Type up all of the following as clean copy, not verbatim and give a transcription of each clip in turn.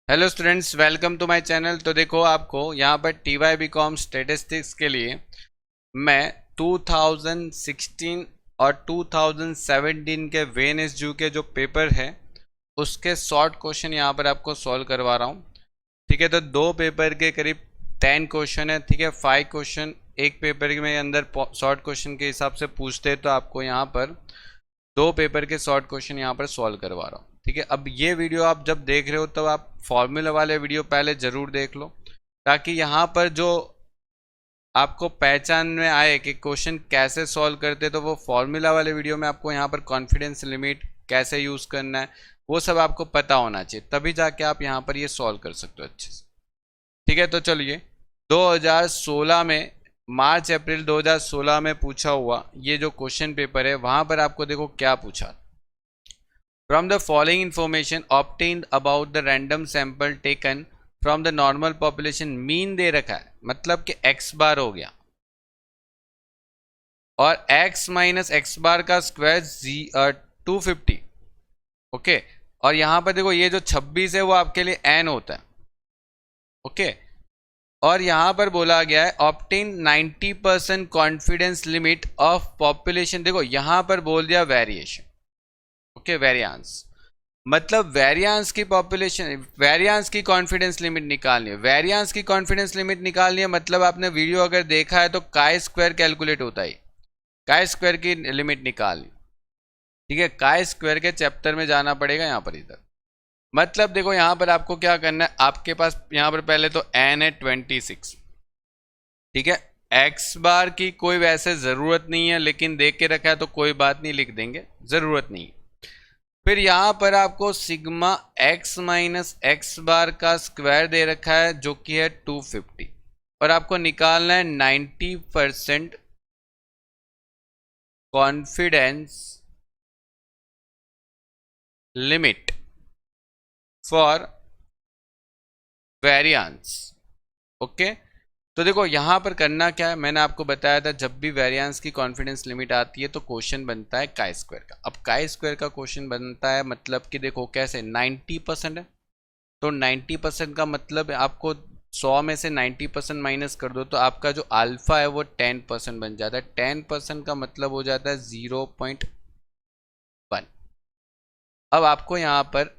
Hello students, welcome to my channel. तो देखो, आपको यहाँ पर TY BCom स्टेटिस्टिक्स के लिए मैं 2016 और 2017 के वेन के जो पेपर है उसके शॉर्ट क्वेश्चन यहाँ पर आपको सॉल्व करवा रहा हूँ। ठीक है, तो दो पेपर के करीब 10 क्वेश्चन है। ठीक है, 5 क्वेश्चन एक पेपर में अंदर शॉर्ट क्वेश्चन के हिसाब से पूछते हैं, तो आपको यहाँ पर दो पेपर के शॉर्ट क्वेश्चन यहाँ पर सॉल्व करवा रहा हूँ। ठीक है, अब ये वीडियो आप जब देख रहे हो तब आप फॉर्मूला वाले वीडियो पहले ज़रूर देख लो, ताकि यहाँ पर जो आपको पहचान में आए कि क्वेश्चन कैसे सॉल्व करते, तो वो फॉर्मूला वाले वीडियो में आपको यहाँ पर कॉन्फिडेंस लिमिट कैसे यूज़ करना है वो सब आपको पता होना चाहिए, तभी जाके आप यहाँ पर ये सॉल्व कर सकते हो अच्छे से। ठीक है, तो चलिए 2016 में मार्च अप्रैल 2016 में पूछा हुआ ये जो क्वेश्चन पेपर है, वहाँ पर आपको देखो क्या पूछा। From the following information obtained about the random sample taken from the normal population, mean they रखा है, मतलब कि x बार हो गया और x माइनस एक्स बार का स्क्वायर 250। ओके, और यहाँ पर देखो ये जो 26 है वो आपके लिए n होता है। ओके, और यहाँ पर बोला गया है obtain 90% confidence limit of population. देखो यहाँ पर बोल दिया वेरिएशन। ओके, वेरियांस मतलब वेरियांस की पॉपुलेशन, वेरियांस की कॉन्फिडेंस लिमिट निकालनी है। वेरियांस की कॉन्फिडेंस लिमिट निकालनी है मतलब आपने वीडियो अगर देखा है तो काय स्क्वायर कैलकुलेट होता है, काय स्क्वायर की लिमिट निकालनी। ठीक है, काय स्क्वायर के चैप्टर में जाना पड़ेगा यहाँ पर इधर। मतलब देखो यहाँ पर आपको क्या करना है, आपके पास यहाँ पर पहले तो n है 26। ठीक है, x बार की कोई वैसे ज़रूरत नहीं है, लेकिन देख के रखा है तो कोई बात नहीं, लिख देंगे, ज़रूरत नहीं। फिर यहाँ पर आपको सिग्मा x माइनस एक्स बार का स्क्वायर दे रखा है जो कि है 250, और आपको निकालना है 90% confidence limit for variance. Okay, तो देखो यहाँ पर करना क्या है, मैंने आपको बताया था जब भी वेरियांस की कॉन्फिडेंस लिमिट आती है तो क्वेश्चन बनता है काय स्क्वायर का। अब काय स्क्वायर का क्वेश्चन बनता है मतलब कि देखो कैसे 90% है, तो 90% का मतलब आपको 100 में से 90% माइनस कर दो तो आपका जो अल्फा है वो 10% बन जाता है। 10% का मतलब हो जाता है 0.1। अब आपको यहाँ पर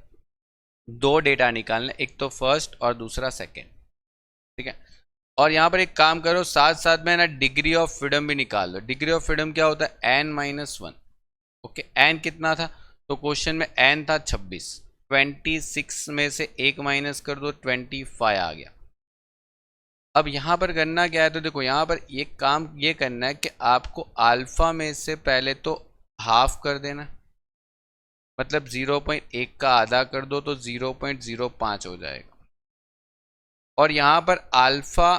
दो डेटा निकालना, एक तो फर्स्ट और दूसरा सेकेंड। ठीक है, और यहाँ पर एक काम करो, साथ साथ में ना डिग्री ऑफ फ्रीडम भी निकाल लो। डिग्री ऑफ फ्रीडम क्या होता है, n-1। ओके, n कितना था, तो क्वेश्चन में n था 26, 26 में से एक माइनस कर दो 25 आ गया। अब यहाँ पर करना क्या है, तो देखो यहाँ पर एक काम ये करना है कि आपको अल्फा में से पहले तो हाफ कर देना, मतलब 0.1 का आधा कर दो तो 0.05 हो जाएगा। और यहाँ पर अल्फा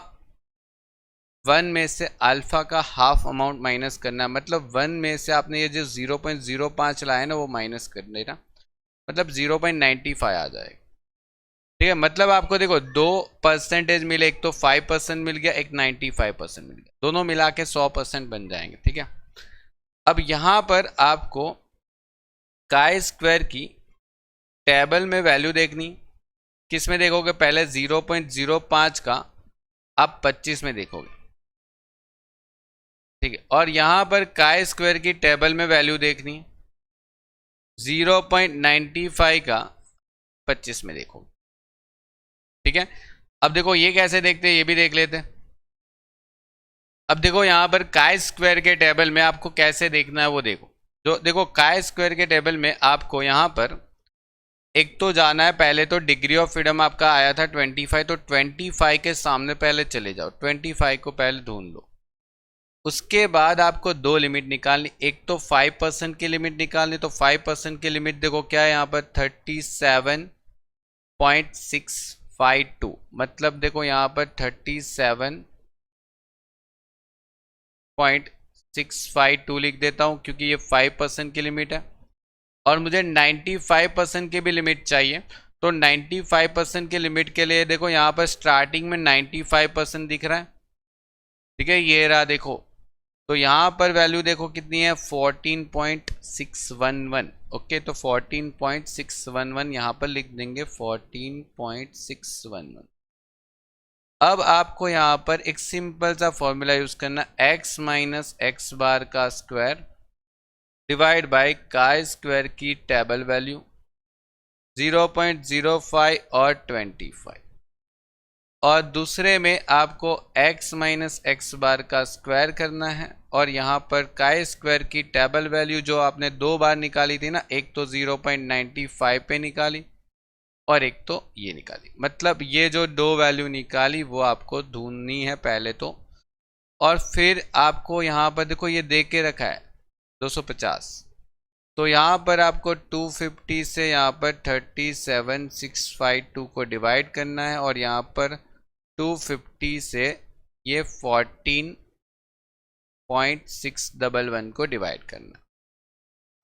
1 में से अल्फा का हाफ अमाउंट माइनस करना है, मतलब 1 में से आपने ये जो 0.05 लाया ना वो माइनस कर देना, मतलब 0.95 आ जाएगा। ठीक है, मतलब आपको देखो दो परसेंटेज मिले, एक तो 5% मिल गया, एक 95% मिल गया, दोनों मिला के 100% बन जाएंगे। ठीक है, अब यहाँ पर आपको काय स्क्वायर की टेबल में वैल्यू देखनी, किस में देखोगे, पहले 0.05 का आप 25 में देखोगे। ठीक है, और यहाँ पर काय स्क्वायर की टेबल में वैल्यू देखनी है 0.95 का 25 में देखोगे। ठीक है, अब देखो ये कैसे देखते हैं ये भी देख लेते हैं। अब देखो यहाँ पर काय स्क्वायर के टेबल में आपको कैसे देखना है वो देखो। जो देखो काय स्क्वायर के टेबल में आपको यहाँ पर एक तो जाना है, पहले तो डिग्री ऑफ फ्रीडम आपका आया था 25, तो 25 के सामने पहले चले जाओ, 25 को पहले ढूंढ लो। उसके बाद आपको दो लिमिट निकालनी, एक तो 5% की लिमिट निकालनी, तो 5% की लिमिट देखो क्या है यहाँ पर 37.652, मतलब देखो यहाँ पर 37.652 लिख देता हूँ क्योंकि ये 5% की लिमिट है, और मुझे 95% की भी लिमिट चाहिए। तो 95% की लिमिट के लिए देखो यहाँ पर स्टार्टिंग में 95% दिख रहा है। ठीक है, ये रहा देखो, तो यहाँ पर वैल्यू देखो कितनी है 14.611। ओके, तो 14.611 यहाँ पर लिख देंगे 14.611। अब आपको यहाँ पर एक सिंपल सा फॉर्मूला यूज करना, x माइनस एक्स बार का स्क्वायर डिवाइड बाय का स्क्वायर की टेबल वैल्यू 0.05 और 25, और दूसरे में आपको x माइनस एक्स बार का स्क्वायर करना है, और यहाँ पर का स्क्वायर की टेबल वैल्यू जो आपने दो बार निकाली थी ना, एक तो 0.95 पे निकाली और एक तो ये निकाली, मतलब ये जो दो वैल्यू निकाली वो आपको ढूंढनी है पहले तो, और फिर आपको यहाँ पर देखो ये दे के रखा है 250, तो यहाँ पर आपको 250 से यहाँ पर 37652 को डिवाइड करना है, और यहाँ पर 250 से ये 14.611 को डिवाइड करना।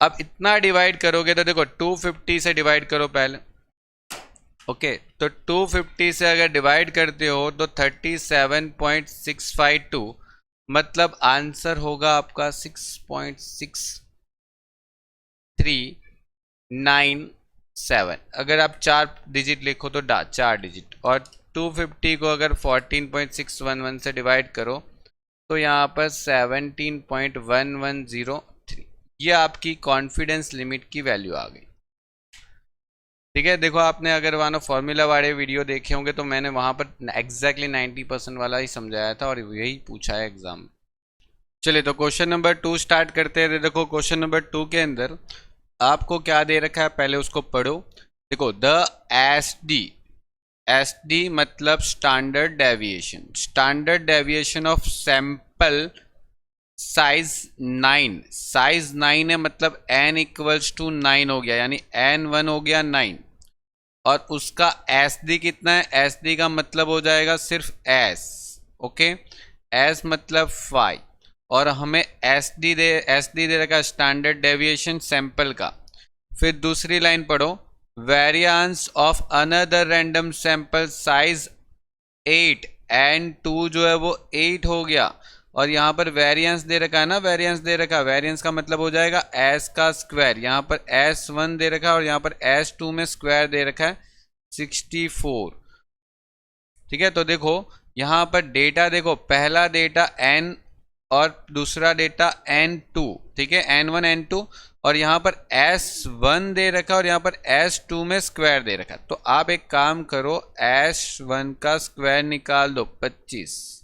अब इतना डिवाइड करोगे तो देखो 250 से डिवाइड करो पहले, ओके, तो 250 से अगर डिवाइड करते हो तो 37.652, मतलब आंसर होगा आपका 6.6397। अगर आप 4 डिजिट लिखो तो 4 डिजिट, और 250 को अगर 14.611 से डिवाइड करो तो यहाँ पर 17.1103, ये आपकी कॉन्फिडेंस लिमिट की वैल्यू आ गई। ठीक है, देखो आपने अगर वहाँ फॉर्मूला वाले वीडियो देखे होंगे तो मैंने वहाँ पर एग्जैक्टली 90% वाला ही समझाया था और यही पूछा है एग्जाम। चलिए तो क्वेश्चन नंबर 2 स्टार्ट करते हैं। देखो क्वेश्चन नंबर 2 के अंदर आपको क्या दे रखा है, पहले उसको पढ़ो। देखो द एसडी मतलब standard deviation of sample size 9, size 9 है, मतलब n इक्वल्स टू 9 हो गया, यानी n1 हो गया 9, और उसका SD कितना है, SD का मतलब हो जाएगा सिर्फ S, ओके, S मतलब 5, और हमें SD दे रखा स्टैंडर्ड डेविएशन सैंपल का। फिर दूसरी लाइन पढ़ो, variance of another random sample size 8 n2 जो है वो 8 हो गया, और यहाँ पर वेरिएंस दे रखा है ना, वेरिएंस दे रखा है, वेरिएंस का मतलब हो जाएगा S का स्क्वायर, यहाँ पर S1 दे रखा है और यहाँ पर S2 में स्क्वायर दे रखा है 64। ठीक है, तो देखो यहाँ पर डेटा देखो, पहला डेटा n और दूसरा डेटा n2, ठीक है, n1 n2, और यहाँ पर S1 दे रखा है और यहाँ पर S2 में स्क्वायर दे रखा है। तो आप एक काम करो, S1 का स्क्वायर निकाल दो 25,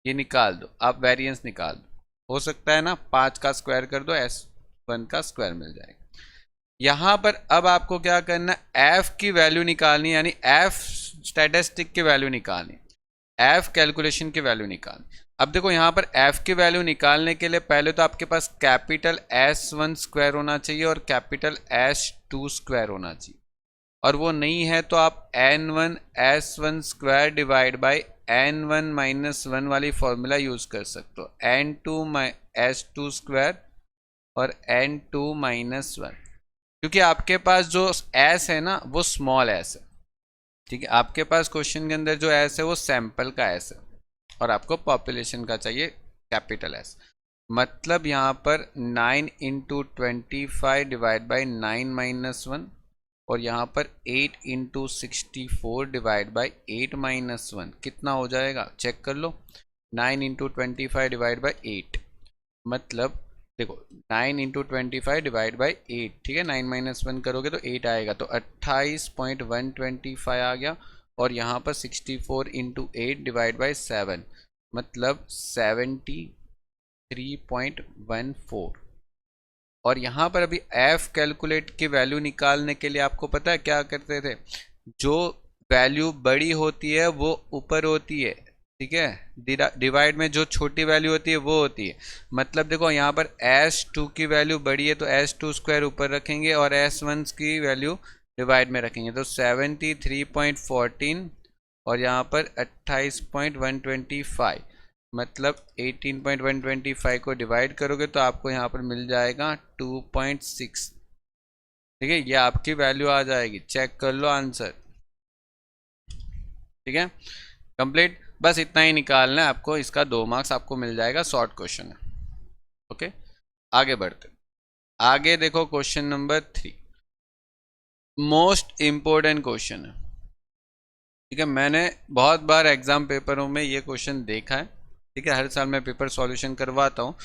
ये निकाल दो, आप वेरिएंस निकाल दो, हो सकता है ना 5 का स्क्वायर कर दो, S1 का स्क्वायर मिल जाएगा। यहाँ पर अब आपको क्या करना है, F की वैल्यू निकालनी, यानी F स्टैटिस्टिक की वैल्यू निकालनी, F कैलकुलेशन की वैल्यू निकालनी। अब देखो यहाँ पर F की वैल्यू निकालने के लिए पहले तो आपके पास कैपिटल S1 स्क्वायर होना चाहिए और कैपिटल S2 स्क्वायर होना चाहिए, और वो नहीं है तो आप n1 S1 square divide by n1 minus 1 वाली फॉर्मूला यूज कर सकते हो, n2 S2 स्क्वायर और n2 माइनस 1, क्योंकि आपके पास जो s है ना वो स्मॉल s है। ठीक है, आपके पास क्वेश्चन के अंदर जो s है वो सैंपल का s है, और आपको पॉपुलेशन का चाहिए कैपिटल S, मतलब यहाँ पर 9 इंटू 25 डिवाइड बाई 9 माइनस 1, और यहाँ पर 8 इंटू 64 डिवाइड बाई 8 माइनस 1, कितना हो जाएगा चेक कर लो, 9 इंटू 25 डिवाइड बाई 8, मतलब देखो 9 इंटू 25 डिवाइड बाई 8, ठीक है, 9 माइनस 1 करोगे तो 8 आएगा, तो 28.125 आ गया, और यहाँ पर 64 इंटू 8 डिवाइड बाई 7, मतलब 73.14, और यहाँ पर अभी F कैलकुलेट की वैल्यू निकालने के लिए आपको पता है क्या करते थे, जो वैल्यू बड़ी होती है वो ऊपर होती है, ठीक है, डिवाइड में जो छोटी वैल्यू होती है वो होती है, मतलब देखो यहाँ पर S2 की वैल्यू बड़ी है तो S2 स्क्वायर ऊपर रखेंगे और S1 की वैल्यू डिवाइड में रखेंगे, तो 73.14 और यहाँ पर 28.125, मतलब 18.125 को डिवाइड करोगे तो आपको यहाँ पर मिल जाएगा 2.6। ठीक है, ये आपकी वैल्यू आ जाएगी, चेक कर लो आंसर। ठीक है, कंप्लीट, बस इतना ही निकालना है आपको, इसका 2 मार्क्स आपको मिल जाएगा, शॉर्ट क्वेश्चन है। ओके, आगे बढ़ते। आगे देखो question number 3, most important question है। ठीक है, मैंने बहुत बार एग्जाम पेपरों में ये क्वेश्चन देखा है। ठीक है, हर साल मैं पेपर सॉल्यूशन करवाता हूँ,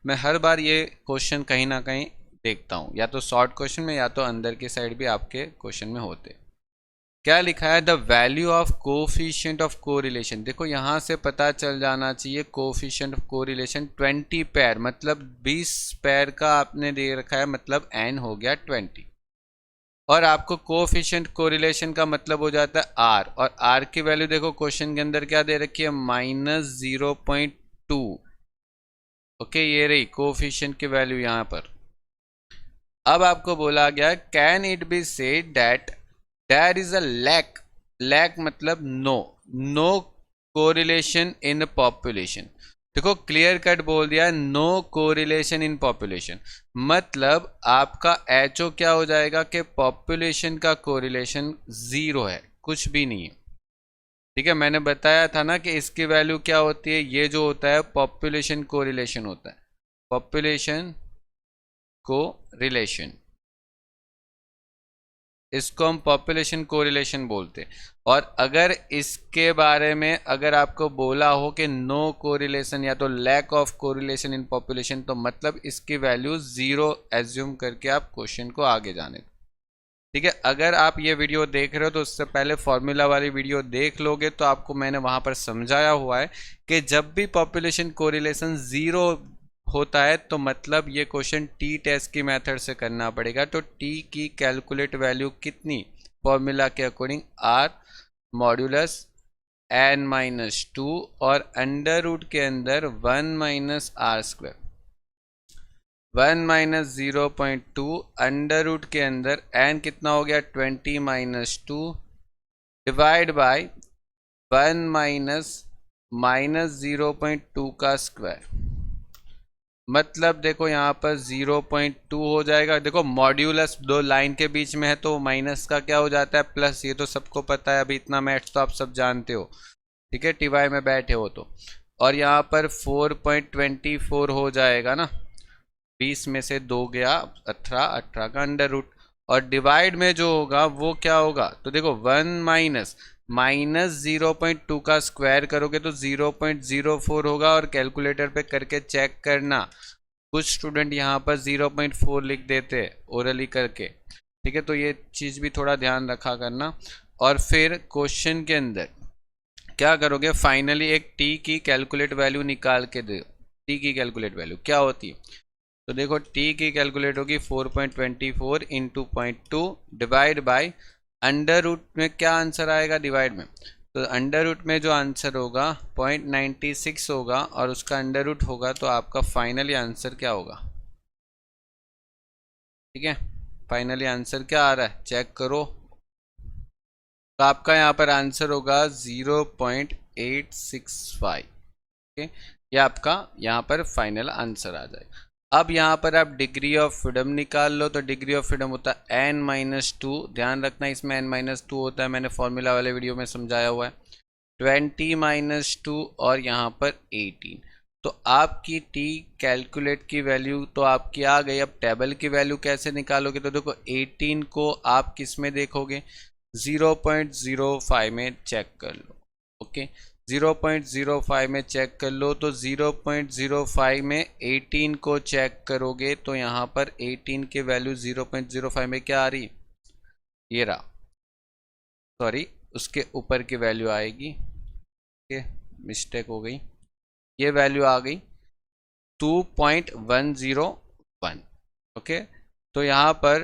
मैं हर बार ये क्वेश्चन कहीं ना कहीं देखता हूँ, या तो शॉर्ट क्वेश्चन में या तो अंदर की साइड भी आपके क्वेश्चन में होते। क्या लिखा है, the value of coefficient of correlation. देखो यहाँ से पता चल जाना चाहिए कोफिशिएंट ऑफ कोरिलेशन 20 पेयर, मतलब 20 पेयर का आपने दे रखा है, मतलब n हो गया 20। और आपको कोफिशिएंट कोरिलेशन का मतलब हो जाता है r, और r की वैल्यू देखो क्वेश्चन के अंदर क्या दे रखी है, -0.2। ओके, ये रही कोफिशिएंट की वैल्यू यहाँ पर। अब आपको बोला गया can it be said that there is a lack मतलब नो कोरिलेशन इन पॉपुलेशन। देखो क्लियर कट बोल दिया, नो कोरिलेशन इन पॉपुलेशन, मतलब आपका एचओ क्या हो जाएगा कि पॉपुलेशन का कोरिलेशन 0 है, कुछ भी नहीं है। ठीक है, मैंने बताया था ना कि इसकी वैल्यू क्या होती है, ये जो होता है पॉपुलेशन कोरिलेशन होता है, पॉपुलेशन कोरिलेशन, इसको हम पॉपुलेशन कोरिलेशन बोलते हैं। और अगर इसके बारे में अगर आपको बोला हो कि नो कोरिलेशन या तो lack of correlation in population, तो मतलब इसकी वैल्यू 0 एज्यूम करके आप क्वेश्चन को आगे जाने दो। ठीक है, अगर आप ये वीडियो देख रहे हो तो उससे पहले फॉर्मूला वाली वीडियो देख लोगे, तो आपको मैंने वहां पर समझाया हुआ है कि जब भी पॉपुलेशन कोरिलेशन 0 होता है तो मतलब ये क्वेश्चन टी टेस्ट की मेथड से करना पड़ेगा। तो टी की कैलकुलेट वैल्यू कितनी, फॉर्मूला के अकॉर्डिंग r मॉड्यूलस n-2 और अंडर रूट के अंदर 1 - r², 1 - 0.2 अंडर रूट के अंदर n कितना हो गया 20 - 2 डिवाइड बाय 1 - -0.2 का स्क्वायर, मतलब देखो यहाँ पर 0.2 हो जाएगा। देखो मॉड्यूलस दो लाइन के बीच में है तो माइनस का क्या हो जाता है प्लस, ये तो सबको पता है, अभी इतना मैथ्स तो आप सब जानते हो। ठीक है, टीवाई में बैठे हो तो। और यहाँ पर 4.24 हो जाएगा ना, 20 में से 2 गया 18, 18 का अंडर रूट, और डिवाइड में जो होगा वो क्या होगा, तो देखो 1 - -0.2 का स्क्वायर करोगे तो 0.04 होगा, और कैलकुलेटर पे करके चेक करना, कुछ स्टूडेंट यहाँ पर 0.4 लिख देते हैं ओरली करके। ठीक है, तो ये चीज़ भी थोड़ा ध्यान रखा करना। और फिर क्वेश्चन के अंदर क्या करोगे, फाइनली एक टी की कैलकुलेट वैल्यू निकाल के दो। टी की कैलकुलेट वैल्यू क्या होती है, तो देखो टी की कैलकुलेट होगी 4.24 into 0.2 divide by under root में क्या आंसर आएगा डिवाइड में, तो अंडर रूट में जो आंसर होगा 0.96 होगा, और उसका अंडर रूट होगा, तो आपका फाइनली आंसर क्या होगा। ठीक है, फाइनली आंसर क्या आ रहा है चेक करो, तो आपका यहाँ पर आंसर होगा 0.865। ओके, ये आपका यहाँ पर फाइनल आंसर आ जाएगा। अब यहाँ पर आप डिग्री ऑफ फ्रीडम निकाल लो, तो डिग्री ऑफ फ्रीडम होता है n-2, ध्यान रखना इसमें n-2 होता है, मैंने फॉर्मूला वाले वीडियो में समझाया हुआ है, 20 - 2 और यहाँ पर 18। तो आपकी टी कैलकुलेट की वैल्यू तो आपकी आ गई। अब टेबल की वैल्यू कैसे निकालोगे, तो देखो 18 को आप किस में देखोगे, 0.05 में चेक कर लो। ओके, 0.05 में चेक कर लो, तो 0.05 में 18 को चेक करोगे तो यहाँ पर 18 की वैल्यू 0.05 में क्या आ रही, ये रहा, सॉरी उसके ऊपर की वैल्यू आएगी। ओके, मिस्टेक हो गई, ये वैल्यू आ गई 2.101। ओके, तो यहाँ पर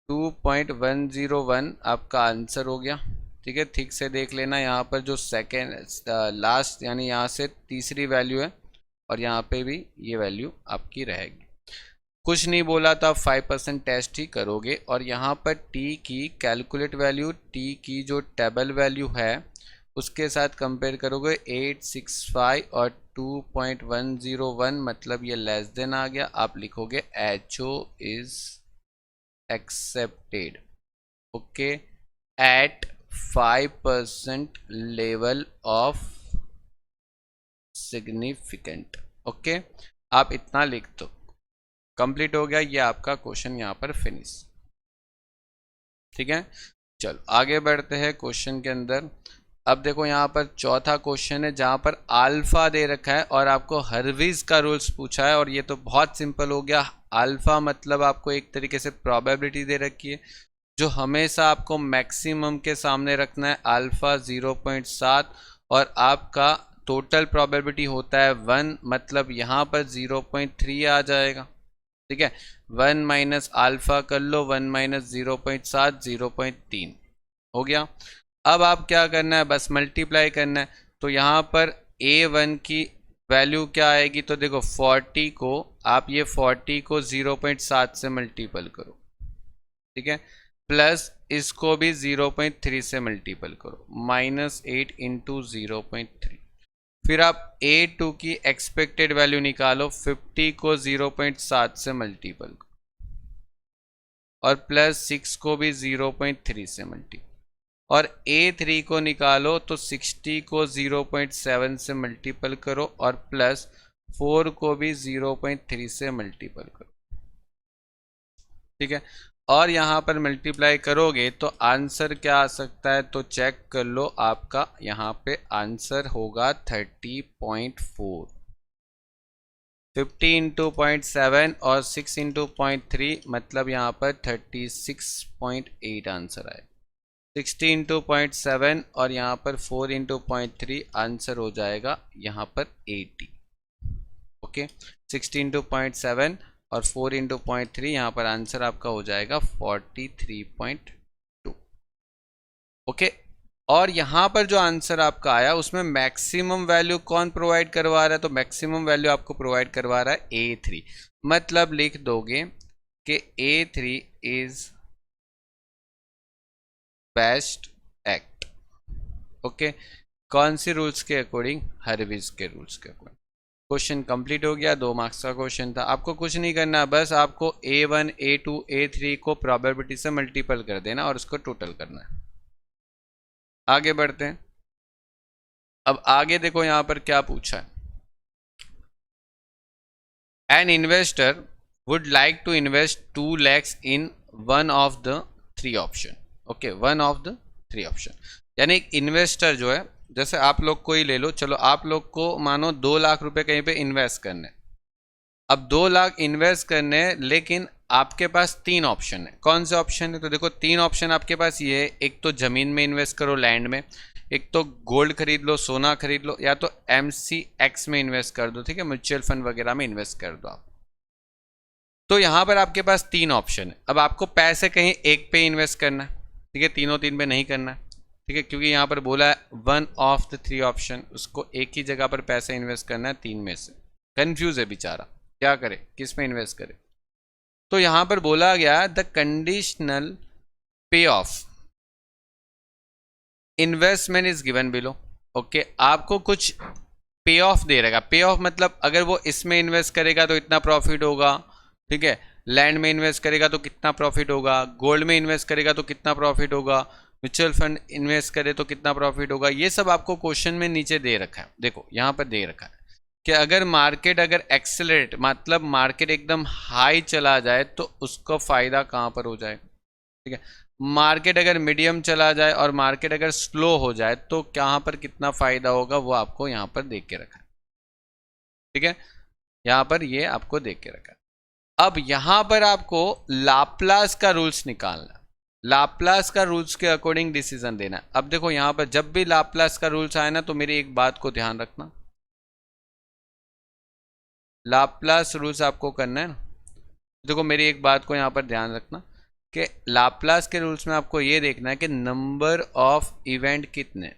2.101 आपका आंसर हो गया। ठीक है, ठीक से देख लेना, यहाँ पर जो सेकेंड लास्ट यानी यहाँ से तीसरी वैल्यू है, और यहाँ पे भी ये वैल्यू आपकी रहेगी। कुछ नहीं बोला तो आप 5% टेस्ट ही करोगे, और यहाँ पर टी की कैलकुलेट वैल्यू, टी की जो टेबल वैल्यू है उसके साथ कंपेयर करोगे 865 और 2.101, मतलब ये लेस देन आ गया, आप लिखोगे HO is accepted. Okay, at 5% level of significant. Okay, आप इतना लिख दो। कंप्लीट हो गया, ये आपका क्वेश्चन यहाँ पर फिनिश। ठीक है, चलो आगे बढ़ते हैं क्वेश्चन के अंदर। अब देखो यहाँ पर चौथा क्वेश्चन है जहाँ पर अल्फा दे रखा है और आपको हर्विज का रूल्स पूछा है, और ये तो बहुत सिंपल हो गया। अल्फा मतलब आपको एक तरीके से प्रोबेबिलिटी दे रखी है जो हमेशा आपको मैक्सिमम के सामने रखना है, अल्फा 0.7, और आपका टोटल प्रोबेबिलिटी होता है 1, मतलब यहाँ पर 0.3 आ जाएगा। ठीक है, 1 माइनस अल्फा कर लो, 1 माइनस 0.7 0.3 हो गया। अब आप क्या करना है, बस मल्टीप्लाई करना है। तो यहाँ पर A1 की वैल्यू क्या आएगी, तो देखो 40 को आप ये 40 को 0.7 से मल्टीपल करो, ठीक है, प्लस इसको भी 0.3 से मल्टीपल करो, -8 इंटू 0.3। फिर आप A2 की एक्सपेक्टेड वैल्यू निकालो, 50 को 0.7 से मल्टीपल करो और प्लस 6 को भी 0.3 से मल्टीपल, और A3 को निकालो तो 60 को 0.7 से मल्टीपल करो और प्लस 4 को भी 0.3 से मल्टीपल करो। ठीक है, और यहाँ पर मल्टीप्लाई करोगे तो आंसर क्या आ सकता है, तो चेक कर लो, आपका यहाँ पे आंसर होगा 30.4। 50 इंटू 0.7 और 6 इंटू 0.3 मतलब यहाँ पर 36.8 आंसर आए। 60 इंटू 0.7 और यहाँ पर 4 इंटू 0.3 आंसर हो जाएगा यहाँ पर 80। ओके, 60 इंटू 0.7 और 4 इंटू 0.3 यहाँ पर आंसर आपका हो जाएगा 43.2। ओके, और यहाँ पर जो आंसर आपका आया उसमें मैक्सिमम वैल्यू कौन प्रोवाइड करवा रहा है, तो मैक्सिमम वैल्यू आपको प्रोवाइड करवा रहा है A3। मतलब लिख दोगे कि A3 is best act. Okay, कौन सी रूल्स के अकॉर्डिंग, हर्विज के रूल्स के अकॉर्डिंग। क्वेश्चन कंप्लीट हो गया, 2 मार्क्स का क्वेश्चन था। आपको कुछ नहीं करना, बस आपको A1 A2 A3 को प्रोबेबिलिटी से मल्टीपल कर देना और उसको टोटल करना है। आगे बढ़ते हैं। अब आगे देखो यहां पर क्या पूछा है, an investor would like to invest 2 lakhs in one of the 3 option. Okay, one of the 3 option, यानी एक इन्वेस्टर जो है, जैसे आप लोग को ही ले लो, चलो आप लोग को मानो 2 लाख रुपए कहीं पे इन्वेस्ट करने। अब 2 लाख इन्वेस्ट करने, लेकिन आपके पास 3 ऑप्शन है। कौन से ऑप्शन है, तो देखो 3 ऑप्शन आपके पास ये है। एक तो जमीन में इन्वेस्ट करो, लैंड में, एक तो गोल्ड खरीद लो, सोना खरीद लो, या तो MCX में इन्वेस्ट कर दो। ठीक है, म्यूचुअल फंड वगैरह में इन्वेस्ट कर दो आप। तो यहाँ पर आपके पास 3 ऑप्शन है। अब आपको पैसे कहीं एक पे इन्वेस्ट करना है, ठीक है, तीनों 3 पे नहीं करना है। ठीक है, क्योंकि यहाँ पर बोला है वन ऑफ द 3 ऑप्शन, उसको एक ही जगह पर पैसे इन्वेस्ट करना है 3 में से। कंफ्यूज है बेचारा, क्या करे, किस में इन्वेस्ट करे। तो यहाँ पर बोला गया द कंडीशनल पे of investment is given below. Okay, आपको कुछ पे ऑफ दे रहेगा। पे ऑफ मतलब अगर वो इसमें इन्वेस्ट करेगा तो इतना प्रॉफिट होगा, ठीक है, लैंड में इन्वेस्ट करेगा तो कितना प्रॉफिट होगा, गोल्ड में इन्वेस्ट करेगा तो कितना प्रॉफिट होगा, म्यूचुअल फंड इन्वेस्ट करे तो कितना प्रॉफिट होगा। ये सब आपको क्वेश्चन में नीचे दे रखा है। देखो यहाँ पर दे रखा है कि अगर मार्केट अगर एक्सेलरेट मतलब मार्केट एकदम हाई चला जाए तो उसको फायदा कहाँ पर हो जाए। ठीक है, मार्केट अगर मीडियम चला जाए और मार्केट अगर स्लो हो जाए तो कहाँ पर कितना फायदा होगा, वो आपको यहाँ पर देख के रखा है। ठीक है, यहाँ पर ये आपको देख के रखा है। अब यहाँ पर आपको लाप्लास का रूल्स निकालना, लाप्लास का रूल्स के अकॉर्डिंग डिसीजन देना। अब देखो यहाँ पर जब भी लाप्लास का रूल्स आए ना, तो मेरी एक बात को ध्यान रखना, लाप्लास रूल्स आपको करना है ना। देखो मेरी एक बात को यहाँ पर ध्यान रखना कि लाप्लास के रूल्स में आपको ये देखना है कि नंबर ऑफ इवेंट कितने।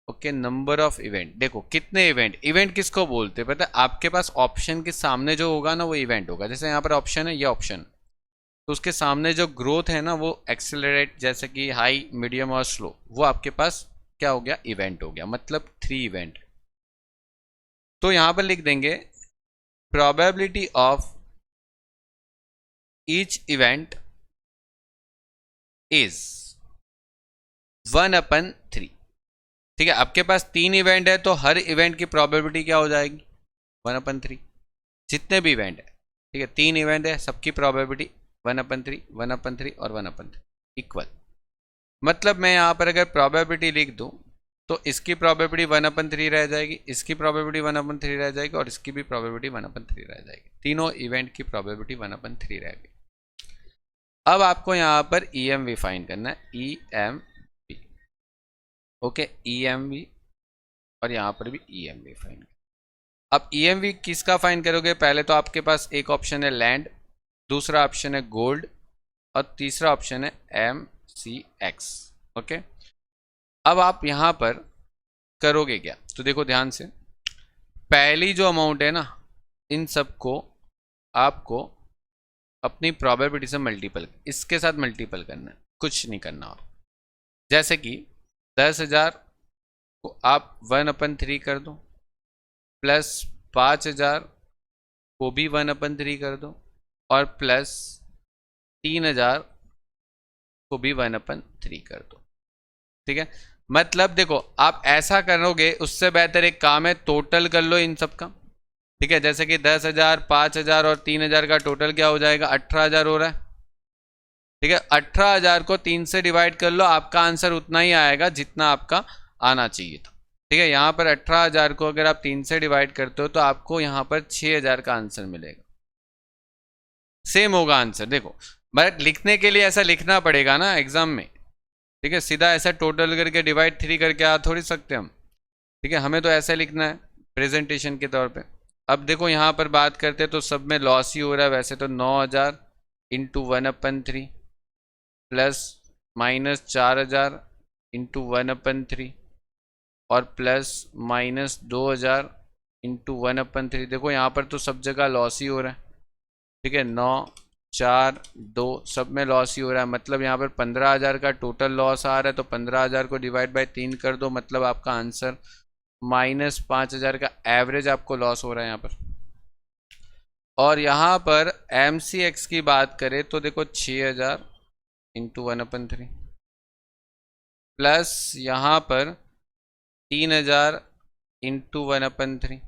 ओके, नंबर ऑफ इवेंट, देखो कितने इवेंट, इवेंट किसको बोलते हैं पता है, आपके पास ऑप्शन के सामने जो होगा ना वो इवेंट होगा। जैसे यहाँ पर ऑप्शन है, ये ऑप्शन, तो उसके सामने जो ग्रोथ है ना वो एक्सेलरेट, जैसे कि हाई, मीडियम और स्लो, वो आपके पास क्या हो गया, इवेंट हो गया, मतलब 3 इवेंट। तो यहाँ पर लिख देंगे probability of each event is 1/3। ठीक है, आपके पास 3 इवेंट है तो हर इवेंट की प्रोबेबिलिटी क्या हो जाएगी, 1/3, जितने भी इवेंट है। ठीक है, 3 इवेंट है, सबकी प्रोबेबिलिटी 1/3, 1/3 और 1/3 इक्वल। मतलब मैं यहाँ पर अगर प्रोबेबिलिटी लिख दूँ तो इसकी प्रोबेबिलिटी 1/3 रह जाएगी, इसकी प्रोबेबिलिटी 1/3 रह जाएगी और इसकी भी प्रोबेबिलिटी 1/3 रह जाएगी। तीनों इवेंट की प्रोबेबिलिटी 1/3 रहेगी। अब आपको यहाँ पर EMV फाइंड करना है, EMV। ओके, EMV और यहाँ पर भी EMV फाइंड। अब EMV किसका फाइंड करोगे? पहले तो आपके पास एक ऑप्शन है लैंड, दूसरा ऑप्शन है गोल्ड और तीसरा ऑप्शन है MCX। ओके, अब आप यहाँ पर करोगे क्या? तो देखो ध्यान से, पहली जो अमाउंट है ना, इन सबको आपको अपनी प्रोबेबिलिटी से मल्टीपल, इसके साथ मल्टीपल करना है, कुछ नहीं करना। और जैसे कि 10,000 को आप 1/3 कर दो, प्लस 5,000 को भी 1/3 कर दो और प्लस 3,000 को भी 1/3 कर दो। ठीक है, मतलब देखो आप ऐसा करोगे, उससे बेहतर एक काम है, टोटल कर लो इन सब का। ठीक है, जैसे कि 10,000, 5,000 और 3,000 का टोटल क्या हो जाएगा? 18,000 हो रहा है। ठीक है, 18,000 को 3 से डिवाइड कर लो, आपका आंसर उतना ही आएगा जितना आपका आना चाहिए था। ठीक है, यहाँ पर 18,000 को अगर आप 3 से डिवाइड करते हो तो आपको यहाँ पर 6,000 का आंसर मिलेगा। सेम होगा आंसर। देखो, बट लिखने के लिए ऐसा लिखना पड़ेगा ना एग्जाम में। ठीक है, सीधा ऐसा टोटल करके डिवाइड 3 करके आ थोड़ी सकते हम। ठीक है, हमें तो ऐसा लिखना है प्रेजेंटेशन के तौर पे। अब देखो यहाँ पर बात करते तो सब में लॉस ही हो रहा है वैसे तो। 9,000 इंटू 1/3 प्लस माइनस 4,000 इंटू 1/3 और प्लस माइनस 2,000 इंटू 1/3। देखो यहाँ पर तो सब जगह लॉस ही हो रहा है। ठीक है, 9, 4, 2 सब में लॉस ही हो रहा है। मतलब यहाँ पर 15,000 का टोटल लॉस आ रहा है, तो 15,000 को डिवाइड बाय 3 कर दो, मतलब आपका आंसर -5,000 का एवरेज आपको लॉस हो रहा है यहाँ पर। और यहाँ पर MCX की बात करें तो देखो 6,000 इंटू 1/3 प्लस यहाँ पर 3,000 इंटू 1/3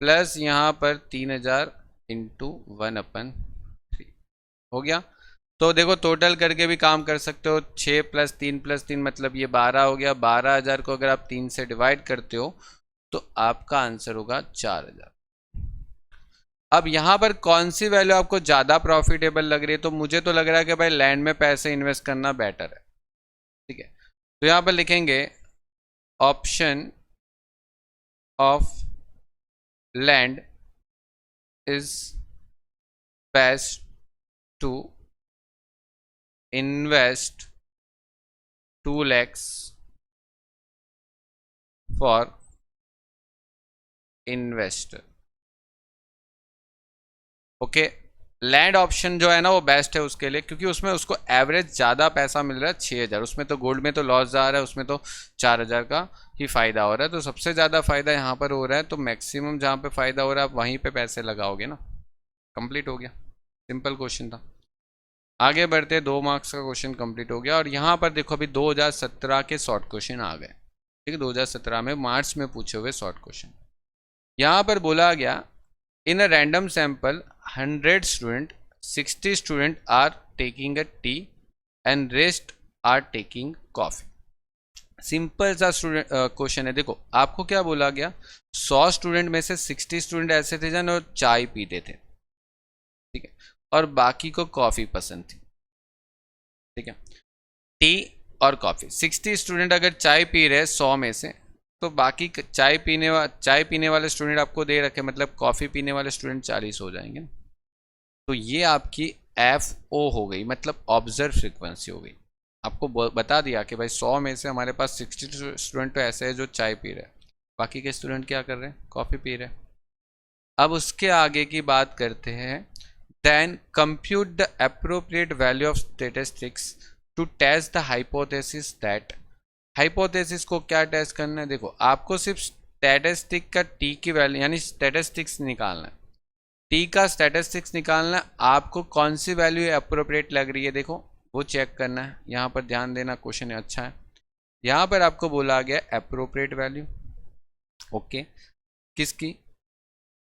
प्लस यहाँ पर 3,000 इंटू 1/3 हो गया। तो देखो टोटल करके भी काम कर सकते हो, 6 + 3 + 3 मतलब ये 12 हो गया। 12,000 को अगर आप 3 से डिवाइड करते हो तो आपका आंसर होगा 4,000। अब यहाँ पर कौन सी वैल्यू आपको ज़्यादा प्रॉफिटेबल लग रही है? तो मुझे तो लग रहा है कि भाई लैंड में पैसे इन्वेस्ट करना बेटर है। ठीक है, तो यहाँ पर लिखेंगे option of land is best to invest 2 lakhs for investor. Okay, land option जो है ना वो बेस्ट है उसके लिए, क्योंकि उसमें उसको एवरेज ज़्यादा पैसा मिल रहा है 6,000। उसमें तो गोल्ड में तो लॉस जा रहा है, उसमें तो 4,000 का ही फ़ायदा हो रहा है। तो सबसे ज़्यादा फ़ायदा यहाँ पर हो रहा है, तो मैक्सिमम जहाँ पे फ़ायदा हो रहा है आप वहीं पे पैसे लगाओगे ना। कंप्लीट हो गया, सिंपल क्वेश्चन था। आगे बढ़ते, 2 मार्क्स का क्वेश्चन कंप्लीट हो गया। और यहाँ पर देखो अभी 2017 के शॉर्ट क्वेश्चन आ गए। ठीक है, 2017 में मार्च में पूछे हुए शॉर्ट क्वेश्चन। यहाँ पर बोला गया in a random sample 100 student 60 student are taking a tea and rest are taking coffee. Simple सा स्टूडेंट क्वेश्चन है। देखो आपको क्या बोला गया, 100 स्टूडेंट में से 60 स्टूडेंट ऐसे थे जो चाय पीते थे। ठीक है, और बाकी को कॉफ़ी पसंद थी। ठीक है, टी और कॉफ़ी। 60 स्टूडेंट अगर चाय पी रहे 100 में से, तो बाकी चाय पीने वाले स्टूडेंट आपको दे रखे, मतलब कॉफ़ी पीने वाले स्टूडेंट 40 हो जाएंगे। तो ये आपकी FO हो गई, मतलब ऑब्जर्व फ्रीक्वेंसी हो गई। आपको बता दिया कि भाई 100 में से हमारे पास 60 स्टूडेंट तो ऐसे हैं जो चाय पी रहे हैं, बाकी के स्टूडेंट क्या कर रहे हैं? कॉफ़ी पी रहे हैं। अब उसके आगे की बात करते हैं। Then compute the appropriate value of statistics to test the hypothesis that। Hypothesis को क्या टेस्ट करना है? देखो आपको सिर्फ स्टैटिस्टिक का टी की वैल्यू यानी स्टैटिस्टिक्स निकालना है। टी का स्टैटिस्टिक्स निकालना है, आपको कौन सी वैल्यू अप्रोप्रिएट लग रही है देखो वो चेक करना है। यहाँ पर ध्यान देना, क्वेश्चन अच्छा है। यहाँ पर आपको बोला गया अप्रोप्रिएट वैल्यू। ओके, किसकी?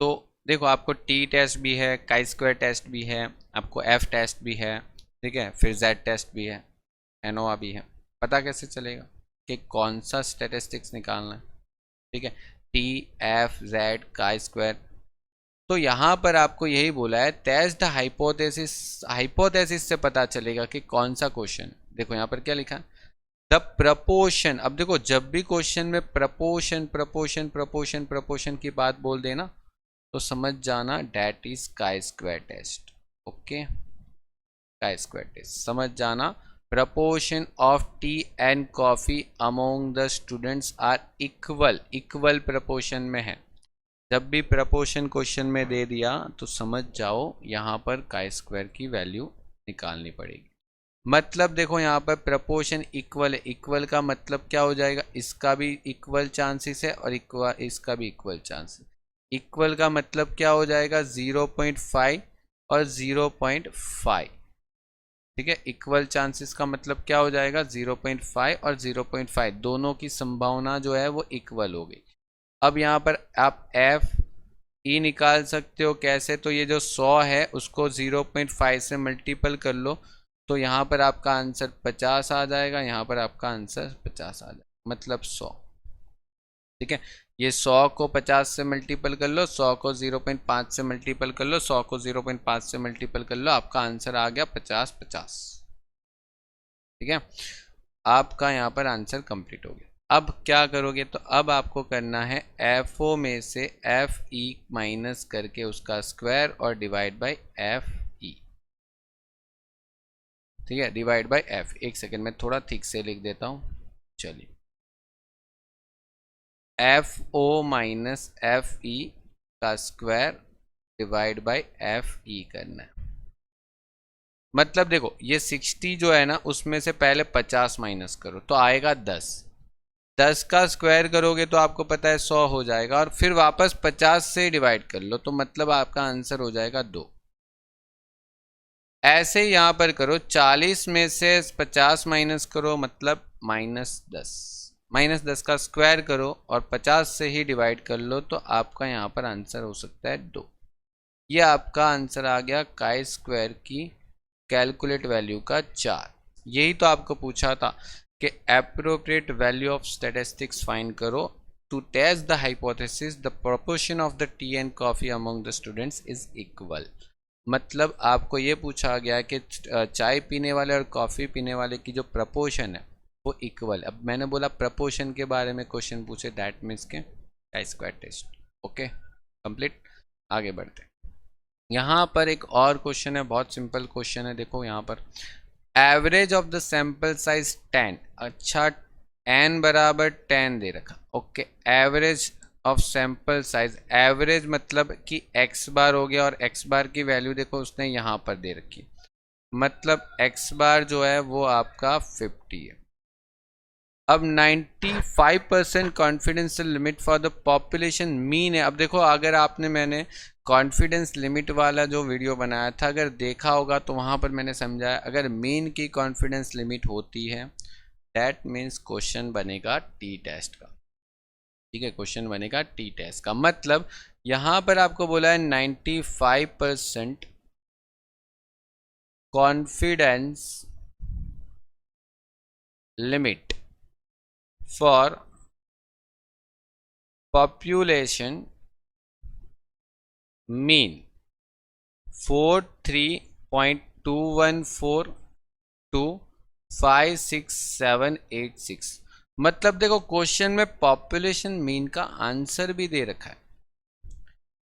तो देखो आपको टी टेस्ट भी है, काई स्क्वायर टेस्ट भी है, आपको एफ टेस्ट भी है, ठीक है, फिर जेड टेस्ट भी है, एनोवा भी है। पता कैसे चलेगा कि कौन सा स्टैटिस्टिक्स निकालना है? ठीक है, T F Z chi square. तो यहाँ पर आपको यही बोला है टेस्ट द हाइपोथेसिस, हाइपोथेसिस से पता चलेगा कि कौन सा क्वेश्चन। देखो यहाँ पर क्या लिखा है, द प्रपोर्शन। अब देखो जब भी क्वेश्चन में प्रपोर्शन प्रपोर्शन प्रपोर्शन प्रपोर्शन की बात बोल देना तो समझ जाना that is chi square test. Okay, chi square test समझ जाना। Proportion of tea and coffee among the students are equal, equal proportion में है। जब भी प्रपोर्शन क्वेश्चन में दे दिया तो समझ जाओ यहाँ पर काई स्क्वायर की वैल्यू निकालनी पड़ेगी। मतलब देखो यहाँ पर प्रपोर्शन इक्वल है, इक्वल का मतलब क्या हो जाएगा, इसका भी इक्वल चांसेस है और इसका भी इक्वल चांसेस। इक्वल का मतलब क्या हो जाएगा 0.5 और 0.5, ठीक है। इक्वल चांसेस का मतलब क्या हो जाएगा 0.5 और 0.5, दोनों की संभावना जो है वो इक्वल हो गई। अब यहाँ पर आप एफ ई निकाल सकते हो कैसे, तो ये जो 100 है उसको 0.5 से मल्टीपल कर लो तो यहाँ पर आपका आंसर 50 आ जाएगा, यहाँ पर आपका आंसर 50 आ जाएगा, मतलब 100, ठीक है। ये 100 को 50 से मल्टीपल कर लो, 100 को 0.5 से मल्टीपल कर लो, 100 को 0.5 से मल्टीपल कर लो, आपका आंसर आ गया 50 50, ठीक है। आपका यहाँ पर आंसर कंप्लीट हो गया। अब क्या करोगे, तो अब आपको करना है एफ ओ में से एफ ई माइनस करके उसका स्क्वायर और डिवाइड बाय एफ ई, ठीक है, डिवाइड बाय एफ। एक सेकंड में थोड़ा ठीक से लिख देता हूँ, चलिए। F O minus F E का square divide by F E करना है। मतलब देखो ये 60 जो है ना उसमें से पहले 50 माइनस करो तो आएगा 10, 10 का स्क्वायर करोगे तो आपको पता है 100 हो जाएगा और फिर वापस 50 से डिवाइड कर लो तो मतलब आपका आंसर हो जाएगा 2। ऐसे ही यहाँ पर करो, 40 में से 50 माइनस करो मतलब -10, -10 का स्क्वायर करो और 50 से ही डिवाइड कर लो तो आपका यहाँ पर आंसर हो सकता है 2। ये आपका आंसर आ गया काई स्क्वायर की कैलकुलेट वैल्यू का 4। यही तो आपको पूछा था कि appropriate value of statistics find करो to test the hypothesis the proportion of the tea and coffee among the students is equal. मतलब आपको ये पूछा गया कि चाय पीने वाले और कॉफ़ी पीने वाले की जो प्रपोर्शन है वो इक्वल। अब मैंने बोला प्रपोर्शन के बारे में क्वेश्चन पूछे, दैट मीन्स के काई स्क्वायर टेस्ट। ओके, कंप्लीट, आगे बढ़ते हैं। यहाँ पर एक और क्वेश्चन है, बहुत सिंपल क्वेश्चन है। देखो यहाँ पर average of the sample size 10, अच्छा n बराबर 10 दे रखा। Okay, average of sample size, average मतलब कि x बार हो गया और x बार की वैल्यू देखो उसने यहाँ पर दे रखी, मतलब x बार जो है वो आपका 50 है। अब 95% confidence limit for the population mean है। अब देखो अगर आपने, मैंने कॉन्फिडेंस लिमिट वाला जो वीडियो बनाया था अगर देखा होगा तो वहाँ पर मैंने समझाया अगर मीन की कॉन्फिडेंस लिमिट होती है दैट मीन्स क्वेश्चन बनेगा टी टेस्ट का, ठीक है, क्वेश्चन बनेगा टी टेस्ट का। मतलब यहाँ पर आपको बोला है 95% confidence limit for population mean 43.214 to 56786। मतलब देखो क्वेश्चन में पॉपुलेशन मीन का आंसर भी दे रखा है,